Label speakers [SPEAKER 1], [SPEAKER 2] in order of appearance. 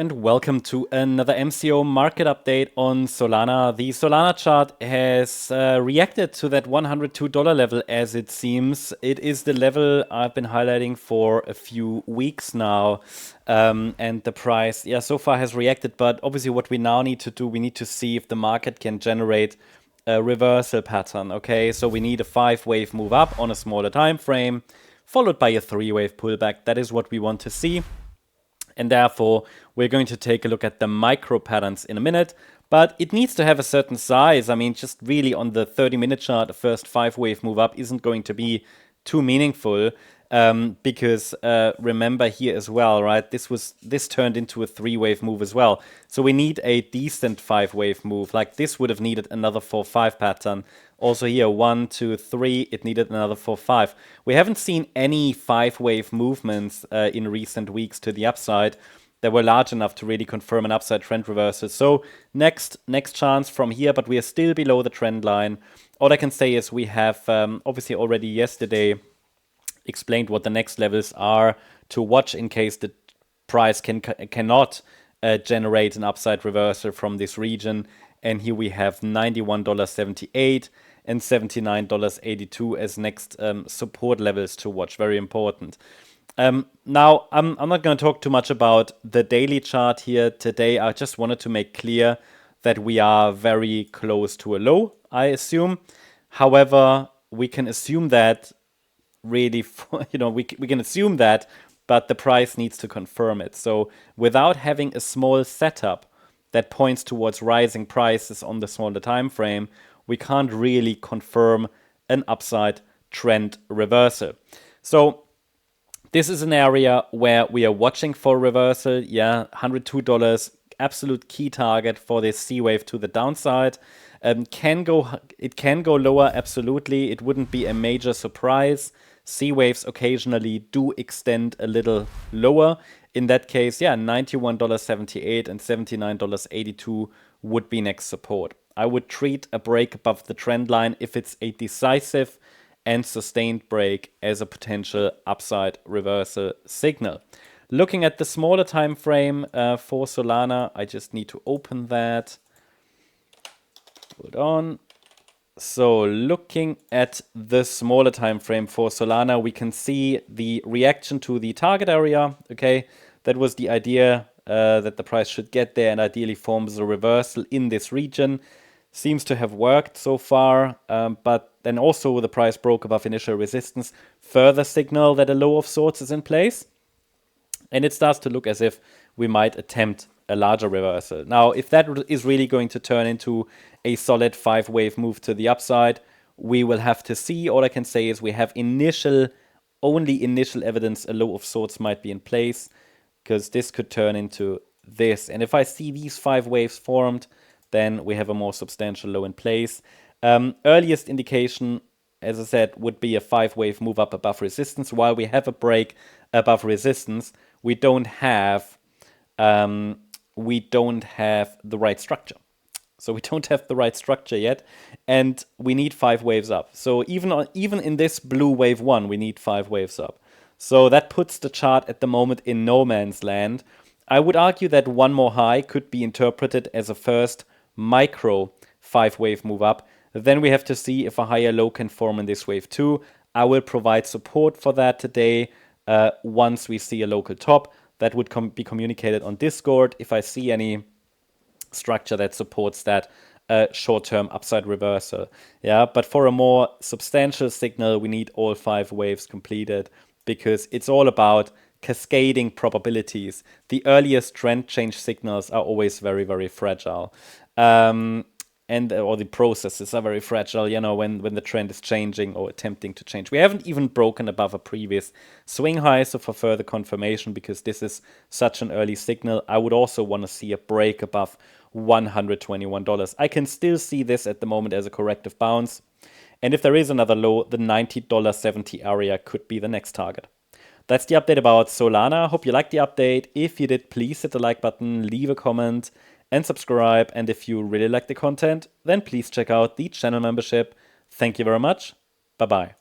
[SPEAKER 1] and welcome to another MCO market update on Solana. The Solana chart has reacted to that $102 level, as it seems. It is the level I've been highlighting for a few weeks now. And the price, so far has reacted. But obviously what we now need to do, we need to see if the market can generate a reversal pattern. Okay, so we need a 5-wave move up on a smaller time frame, followed by a 3-wave pullback. That is what we want to see. And therefore, we're going to take a look at the micro patterns in a minute. But it needs to have a certain size. I mean, just really on the 30-minute chart, the first 5-wave move up isn't going to be too meaningful. Because remember here as well, right? This turned into a 3-wave move as well. So we need a decent 5-wave move. Like this would have needed another 4-5 pattern. Also here, 1, 2, 3, it needed another 4-5. We haven't seen any 5-wave movements in recent weeks to the upside that were large enough to really confirm an upside trend reversal. So next chance from here, but we are still below the trend line. All I can say is we have obviously already yesterday explained what the next levels are to watch in case the price cannot generate an upside reversal from this region. And here we have $91.78 and $79.82 as next support levels to watch. Very important. Now, I'm not going to talk too much about the daily chart here today. I just wanted to make clear that we are very close to a low, I assume. However, we can assume that really, we can assume that, but the price needs to confirm it. So without having a small setup that points towards rising prices on the smaller time frame, we can't really confirm an upside trend reversal. So this is an area where we are watching for reversal. $102, absolute key target for this C wave to the downside. It can go lower, absolutely. It wouldn't be a major surprise. C waves occasionally do extend a little lower. In that case, $91.78 and $79.82 would be next support. I would treat a break above the trend line if it's a decisive and sustained break as a potential upside reversal signal. Looking at the smaller time frame for Solana, I just need to open that. Hold on. So looking at the smaller time frame for Solana, we can see the reaction to the target area. Okay, that was the idea that the price should get there and ideally forms a reversal in this region. Seems to have worked so far, but then also the price broke above initial resistance. Further signal that a low of sorts is in place. And it starts to look as if we might attempt a larger reversal. Now, if that is really going to turn into a solid 5-wave move to the upside, we will have to see. All I can say is we have only initial evidence a low of sorts might be in place, because this could turn into this. And if I see these 5 waves formed, then we have a more substantial low in place. Earliest indication, as I said, would be a 5-wave move up above resistance. While we have a break above resistance, we don't have the right structure. So we don't have the right structure yet, and we need 5 waves up. So even in this blue wave 1, we need 5 waves up. So that puts the chart at the moment in no man's land. I would argue that one more high could be interpreted as a first micro 5-wave move up. Then we have to see if a higher low can form in this wave 2. I will provide support for that today once we see a local top. That would be communicated on Discord if I see any structure that supports that short-term upside reversal. But for a more substantial signal, we need all 5 waves completed, because it's all about cascading probabilities. The earliest trend change signals are always very, very fragile. Or the processes are very fragile, when the trend is changing or attempting to change. We haven't even broken above a previous swing high, so for further confirmation, because this is such an early signal, I would also want to see a break above $121. I can still see this at the moment as a corrective bounce. And if there is another low, the $90.70 area could be the next target. That's the update about Solana. Hope you liked the update. If you did, please hit the like button, leave a comment, and subscribe. And if you really like the content, then please check out the channel membership. Thank you very much. Bye-bye.